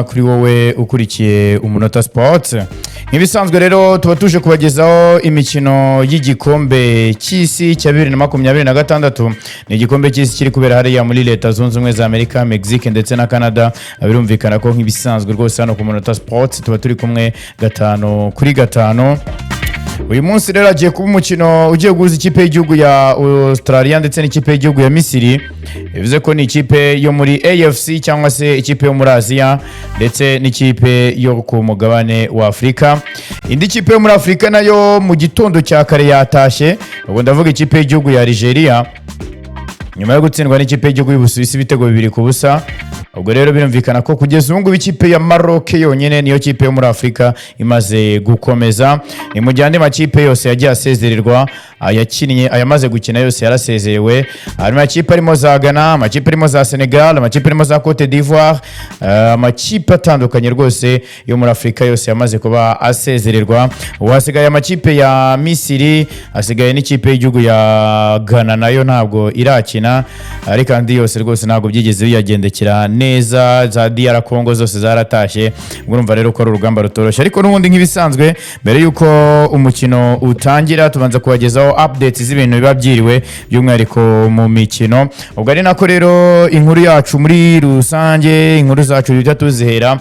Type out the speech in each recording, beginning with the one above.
kuri wowe ukurikiye Umunota Sports. Nk'ibisanzwe rero tuba tuje kubagezaho imikino y'igikombe cy'isi cya 2026. Ni igikombe cy'isi kiri kubera hariya muri Leta Zunze Ubumwe za Amerika, Mexique ndetse na Canada. Birumvikana ko nk'ibisanzwe rwose hano ku Umunota Sports tuba turi kumwe 5 kuri 5. Uyu munsi rero agiye kuba umukino ugiye guhuza ikipe y'igihugu ya Australia ndetse n'ikipe y'igihugu ya Misiri. Bivuze ko ni ikipe yo muri AFC cyangwa se ikipe yo muri Aziya ndetse n'ikipe yo ku mugabane wa Afrika. Indi kipe yo muri Afrika nayo mu gitondo cya kare yatashe, ubwo ndavuga ikipe y'igihugu ya Algeria nyuma yo gutsindwa n'ikipe y'igihugu y'Ubusuwisi ibitego 2-0. Ubwo rero birumvikana ko kugeza ubu ngubu ikipe ya Maroc yonyine niyo kipe yo muri Afrika imaze gukomeza. Ni mu gihe andi makipe yose yagiye asezererwa, ayakinnye ayamaze gukina yose yarasezerewe. Harimo amakipe arimo za Ghana, amakipe arimo za Senegal, amakipe arimo za Cote d'Ivoire, amakipe atandukanye rwose yo muri Afrika yose yamaze kuba asezererwa. Wasigaye amakipe ya Misiri, asigaye n'ikipe y'igihugu ya Ghana nayo ntabwo irakina, ariko andi yose rwose ntabwo byigeze biyagendekera neza. Za DR Congo zose zaratashye. Urumva rero ko ari urugamba rutoroshye, ariko n'ubundi nk'ibisanzwe mbere yuko umukino utangira tubanza kubagezaho updates z'ibintu biba byiriwe by'umwihariko mu mikino. Ubwo ari nako rero inkuru yacu muri rusange, inkuru zacu bijya tuzihera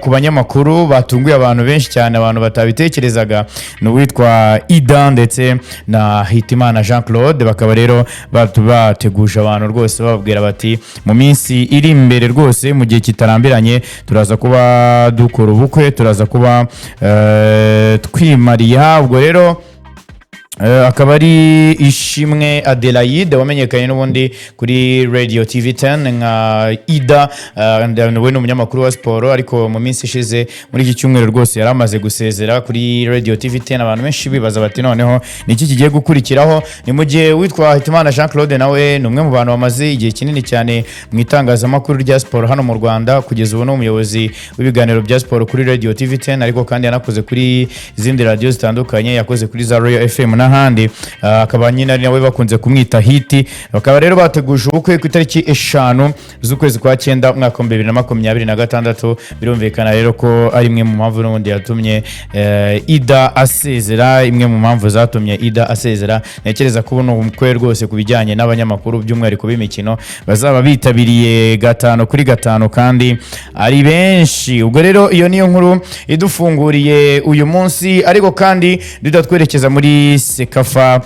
ku banyamakuru batunguye abantu benshi cyane, abantu batabitekerezaga, n'uwitwa Ida ndetse na Hitimana Jean Claude. Bakaba rero bateguje abantu rwose bababwira bati mu minsi iri imbere rwose mu gihe kitarambiranye turaza kuba dukora ubukwe, turaza kuba twimariya. Ubwo rero akaba ari Ishimwe Adelaide wamenyekanye n'ubundi kuri Radio TV10 nka Ida, we n'umunyamakuru wa sport, ariko mu minsi ishize muri iki cyumweru rwose yaramaze gusezera kuri Radio TV10. Abantu benshi bibaza bati noneho niki kigiye gukurikiraho. Ni mu gihe witwa Hitimana Jean Claude nawe ni umwe mu bantu bamaze igihe kinini cyane mu itangazamakuru rya sport hano mu Rwanda, kugeza ubu n'umuyobozi w'ibiganiro bya sport kuri Radio TV10, ariko kandi yanakoze kuri izindi radio zitandukanye, yakoze kuri za Royal FM n'ahandi. Akaba nyine nawe bakunze kumwita Hiti. Bakaba rero bateguje ubukwe ku itariki 5 z'ukwezi kwa 9 mwaka 2026. Birumvikana rero ko ari imwe mu mpamvu n'ubundi yatumye Ida asezera, imwe mu mpamvu zatumye Ida asezera. Nekereza ko uno umukwe rwose kubijyanye n'abanyamakuru by'umwihariko b'imikino bazaba bitabiriye 5 kuri 5 kandi ari benshi. Ubwo rero iyo niyo nkuru idufunguriye uyu munsi, ariko kandi dudatwerekeza muri CECAFA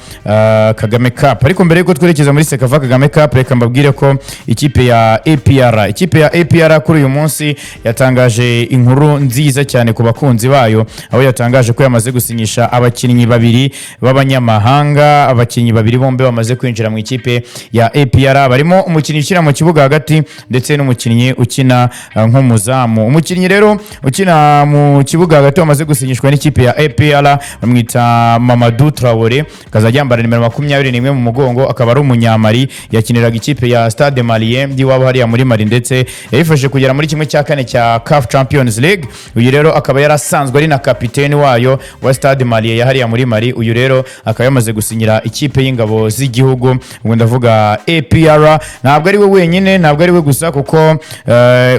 Kagame Cup. Ariko mbere yuko twerekeza muri CECAFA Kagame Cup, reka mbabwire ko ikipe ya APR kuri uyu munsi yatangaje inkuru nziza cyane ku bakunzi bayo, aho yatangaje ko yamaze gusinyisha abakinnyi 2 b'abanyamahanga. Abakinnyi 2 bombe bamaze kwinjira mu ikipe ya APR, barimo umukinnyi ukina mu kibuga hagati ndetse n'umukinnyi ukina nk'umuzamu. Umukinnyi rero ukina mu kibuga hagati wamaze gusinyishwa n'ikipe ya APR bamwita Mamadou Traoré, kazajya yambara nimero 21 mu mugongo. Akaba ari umunyamali, yakiniraga ikipe ya Stade Malien ndiwabo hariya muri Mali, ndetse yarifashe kugera muri kimwe cya 4 cya CAF Champions League. Uyu rero akaba yarasanzwe ari na kapiteni wayo wa Stade Malien ya hariya muri Mali. Uyu rero akaba yamaze gusinyira ikipe y'ingabo z'igihugu, ubwo ndavuga APR. Ntabwo ari we wenyine, ntabwo ari we gusa, kuko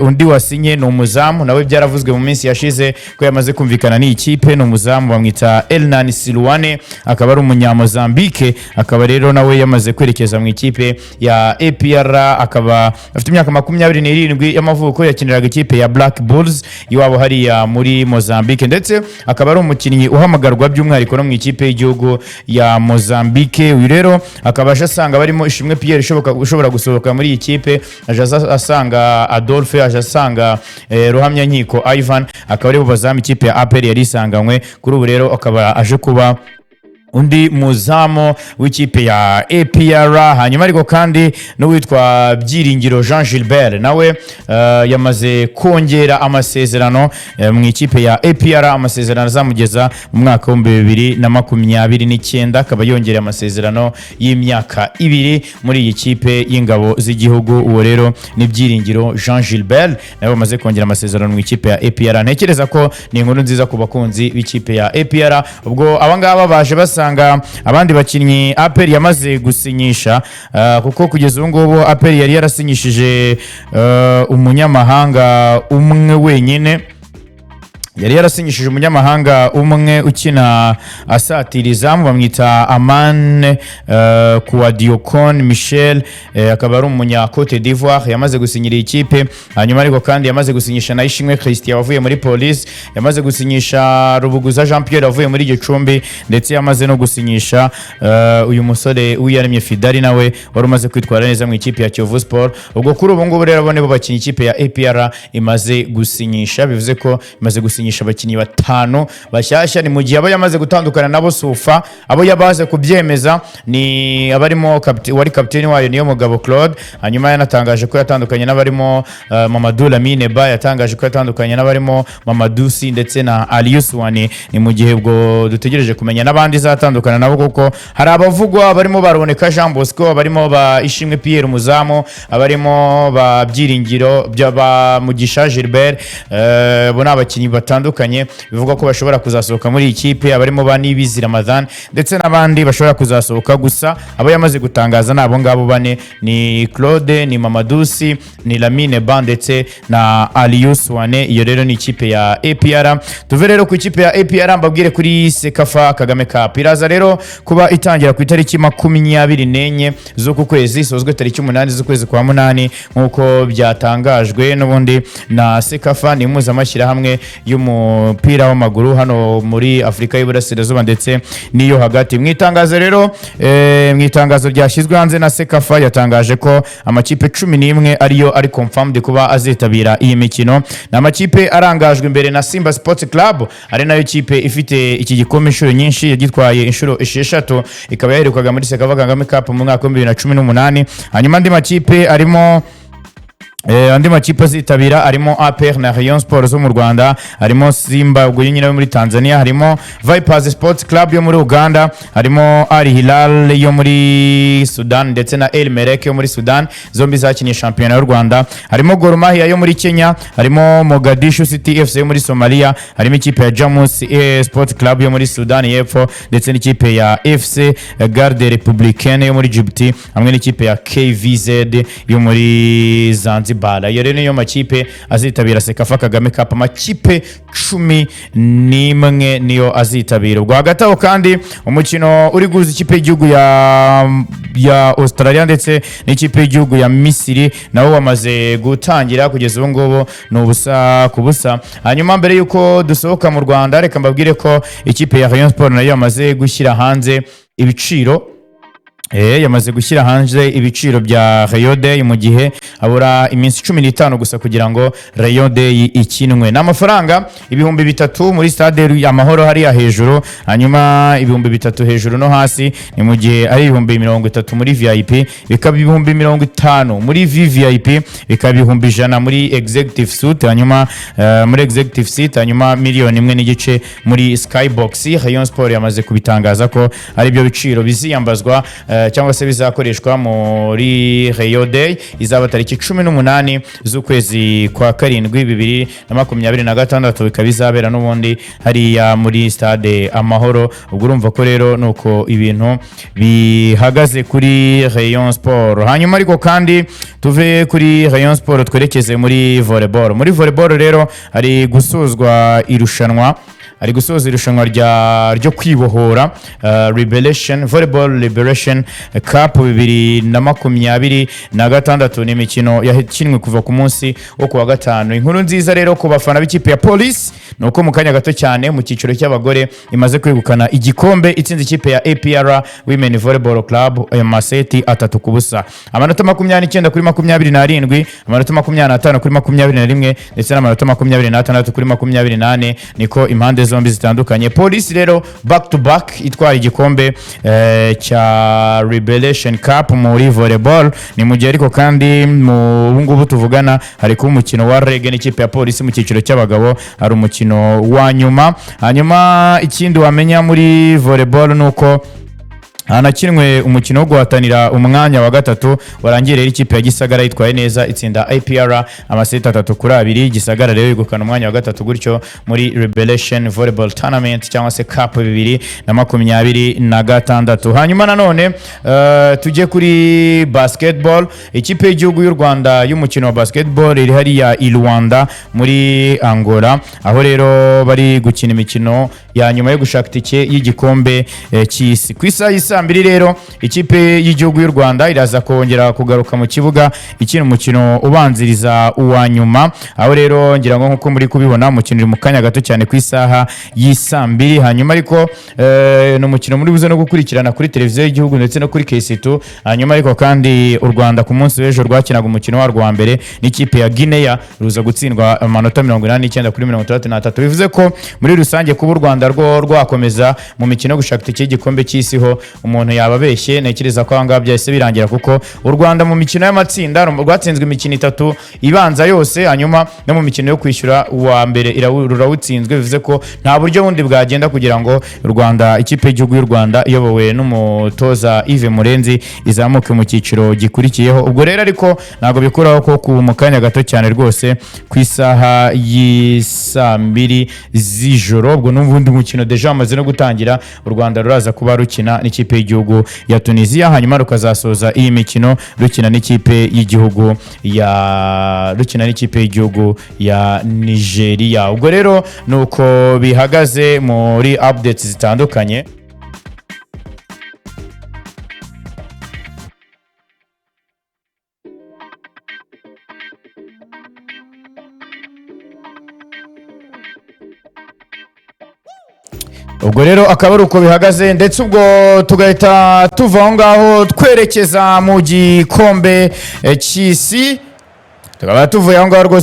undi wasinye ni umuzamu, nawe byaravuzwe mu minsi yashize ko yamaze kumvikana ni ikipe. Ni umuzamu bamwita Elnani Silwane, akaba ari umunyamozambique. Akaba rero nawe yamaze kwerekeza mu ikipe ya APR. Akaba afite imyaka 27 y'amavuko, yakiniraga ikipe ya Black Bulls iwabo hariya muri Mozambique, ndetse akaba ari umukinnyi uhamagarwa by'umwihariko no mu ikipe y'igihugu ya Mozambique. Uyu rero akaba asanga barimo Ishimwe Pierre ushobora gusohoka muri iyi kipe, asanga Adolphe, asanga Ruhamya Nkiko Ivan. Akaba ari bo bazamu ikipe ya APR yari isanganywe. Kuri ubu rero akaba aje kuba undi muzamu w'ikipe ya APR. Hanyuma ariko kandi n'uwitwa Byiringiro Jean Gilbert nawe yamaze kongera amasezerano mu ikipe ya APR. Amasezerano azamugeza mu mwaka wa 2029. Akaba yongera amasezerano y'imyaka 2 muri iyi kipe y'ingabo z'igihugu. Uwo rero ni Byiringiro Jean Gilbert, nawe bamaze kongera amasezerano mu ikipe ya APR. Ntekereza ko ni inkuru nziza ku bakunzi b'ikipe ya APR. Ubwo abangaba baje turasanga abandi bakinnyi APR yamaze gusinyisha kuko kugeza ubu ngubu APR yari yarasinyishije umunyamahanga umwe wenyine, yari yarasinyishije umunyamahanga umwe ukina asatira izamu, bamwita Aman Kuadiokon Michel, akaba ari umunya Cote d'Ivoire, yamaze gusinyira ikipe. Hanyuma ariko kandi yamaze gusinyisha na Ishimwe Christian wavuye muri Police, yamaze gusinyisha Rubuguza Jean Pierre wavuye muri Gicumbi, ndetse yamaze no gusinyisha uyu musore Uyaremye Fidari nawe wari umaze kwitwara neza mu ikipe ya Kiyovu Sport. Ubwo kuri ubu ngubu rero bone bo bakinnyi ikipe ya APR imaze gusinyisha, bivuze ko imaze gusinyisha abakinnyi batanu bashyashya. Ni mu gihe abo yamaze gutandukana nabo Sufa, abo yabaze kubyemeza ni abarimo wari kapiteni wayo niyo Mugabo Claude. Hanyuma yanatangaje ko yatandukanye n'abarimo Mamadou Lamine Ba, yatangaje ko yatandukanye n'abarimo Mamadou Si ndetse na Alius Wane. Ni mu gihe bwo dutegereje kumenya n'abandi zatandukana nabo, kuko hari abavugwa barimo baraboneka Jean Bosco, barimo ba Ishimwe Pierre umuzamu, abarimo ba Byiringiro by'aba Mugisha Gilbert, bo n'abakinnyi batandukanye bivuga ko bashobora kuzasohoka muri ikipe, abarimo ba Nibizi Ramadan ndetse n'abandi bashobora kuzasohoka. Gusa abo yamaze gutangaza nabo ngabo bane ni Claude, ni Mamadou Si, ni Lamine Ba ndetse na Alius Wane. Iyo rero ni ikipe ya APR. Tuve rero ku ikipe ya APR mbabwire kuri CECAFA Kagame Cup. Iraza rero kuba itangira ku itariki 24 z'uku kwezi, sozwe tariki 8 z'ukwezi kwa 8 nkuko byatangajwe n'ubundi na CECAFA, ni impuzamashyirahamwe y'umupira w'amaguru hano muri Afrika y'Iburasirazuba ndetse n'iyo hagati. Mu itangazo rero mu itangazo ryashyizwe hanze na CECAFA yatangaje ko amakipe 11 ariyo ari confirmed kuba azitabira iyi mikino. Na amakipe arangajwe imbere na Simba Sports Club, ari nayo kipe ifite iki gikombe inshuro nyinshi, yagitwaye inshuro 6, ikaba yaherukaga muri CECAFA Kagame Cup mu mwaka wa 2018. Hanyuma andi makipe azitabira harimo APR na Rayon Sport zo mu Rwanda, harimo Simba ubwo nyine muri Tanzania, harimo Vipers Sports Club yo muri Uganda, harimo Al Hilal yo muri Sudan ndetse na El Merreikh yo muri Sudan, zombi zakinnye shampiyona y'u Rwanda, harimo Gor Mahia yo muri Kenya, harimo Mogadishu City FC yo muri Somalia, harimo ikipe ya Jamus Sports Club yo muri Sudan y'Epfo ndetse n'ikipe ya FC Garde Republicaine yo muri Djibouti, hamwe n'ikipe ya KVZ yo muri Zanzibar. Iyo rero niyo makipe azitabira CECAFA Kagame Cup, amakipe 11 niyo azitabira. Ubwo hagati aho kandi umukino uri guhuza ikipe y'igihugu ya Australia ndetse n'ikipe y'igihugu ya Misiri nawo wamaze gutangira, kugeza ubu ngubu ni ubusa ku busa. Hanyuma mbere yuko dusohoka mu Rwanda, reka mbabwire ko ikipe ya Rayon Sport nayo yamaze gushyira hanze ibiciro yamaze gushyira hanze ibiciro bya Rayon Day mu gihe abura iminsi 15 gusa kugira ngo Rayon Day ikinwe. N'amafaranga 3,000 muri stade Amahoro hariya hejuru, hanyuma 3,000 hejuru no hasi, ni mu gihe ari 30,000 muri VIP, bikaba 50,000 muri VVIP, bikaba 100,000 muri executive suite, hanyuma muri executive seat, hanyuma 1,500,000 muri Skybox. Rayon Sport yamaze kubitangaza ko ari byo biciro biziyambazwa cyangwa se bizakoreshwa muri Rayon Day, izaba tariki 18 z'ukwezi kwa 7 2026, bikaba bizabera n'ubundi hariya muri stade Amahoro. Ubwo urumva ko rero nuko ibintu bihagaze kuri Rayon Sport. Hanyuma ariko kandi tuve kuri Rayon Sport twerekeze muri volleyball. Muri volleyball rero hari gusozwa irushanwa ryo kwibohora Volleyball Liberation Cup 2026. ni imikino yakinwe kuva ku munsi wo kuwa gatanu. Inkuru nziza rero ku bafana b'ikipe ya Police nuko mu kanya gato cyane mu cyiciro cy'abagore imaze kwegukana igikombe itsinze ikipe ya APR Women Volleyball Club amaseti 3-0, amanota 29 kuri 27, amanota 25 kuri 21 ndetse n'amanota 26 kuri 28. Niko impande zombi zitandukanye. Police rero back to back itwara igikombe cya Liberation Cup muri volleyball. Ni mu gihe ariko kandi mu ngubu tuvugana hari ku umukino wa Rege n'ikipe ya Police mu cyiciro cy'abagabo, ari umukino wa nyuma. Hanyuma ikindi wamenya muri volleyball nuko hanakinwe umukino wo guhatanira umwanya wa gatatu warangiye rero ikipe ya Gisagara yitwaye neza itsinda APR amaseti 3-2. Gisagara rero yegukana umwanya wa gatatu gutyo muri Revelation Volleyball Tournament cyangwa se Cup 2026. Hanyuma nanone tujye kuri basketball. Ikipe y'igihugu y'u Rwanda y'umukino wa basketball iri hariya i Rwanda muri Angola, aho rero bari gukina imikino ya nyuma yo gushaka itike y'igikombe cy'isi. Ku isaha y'isa 2 rero ikipe y'igihugu y'u Rwanda iraza kongera kugaruka mu kibuga ikina umukino ubanziriza uwa nyuma, aho rero ngira ngo nkuko muri kubibona umukino uri mu kanya gato cyane ku isaha y'isa 2. Hanyuma ariko no mukino muri buze no gukurikirana kuri televiziyo y'igihugu ndetse no kuri KC2. Hanyuma ariko kandi u Rwanda ku munsi w'ejo rwakinaga umukino warwo wa mbere n'ikipe ya Guinea ruza gutsindwa amanota 89-63. Bivuze ko muri rusange kuba u Rwanda rwo rwakomeza mu mikino yo gushaka itike y'igikombe cy'isi ho umuntu yababeshye. Nekereza ko anga byahise birangira kuko u Rwanda mu mikino y'amatsinda rwatsinzwe imikino 3 ibanza yose, hanyuma no mu mikino yo kwishyura uwa mbere rurawutsinzwe. Bivuze ko nta buryo bundi bwagenda kugira ngo u Rwanda ikipe y'igihugu y'u Rwanda iyobowe n'umutoza Yves Murenzi izamuke mu cyiciro gikurikiyeho. Ubwo rero ariko ntago bikuraho ko ku mukanya gato cyane rwose ku isaha y'isa 2 z'ijoro ubwo n'ubundi mukino deja amaze no gutangira. U Rwanda ruraza kuba rukina n'ikipe y'igihugu ya Tunisia, hanyuma rukazasoza iyi mikino rukina n'ikipe y'igihugu ya Nigeria. Ubwo rero nuko bihagaze muri updates zitandukanye. Ubwo rero akaba ari uko bihagaze, ndetse ubwo tugahita tuva aho ngaho twerekeza mu gikombe cy'isi. Tukaba tuvuye aho ngaho rwose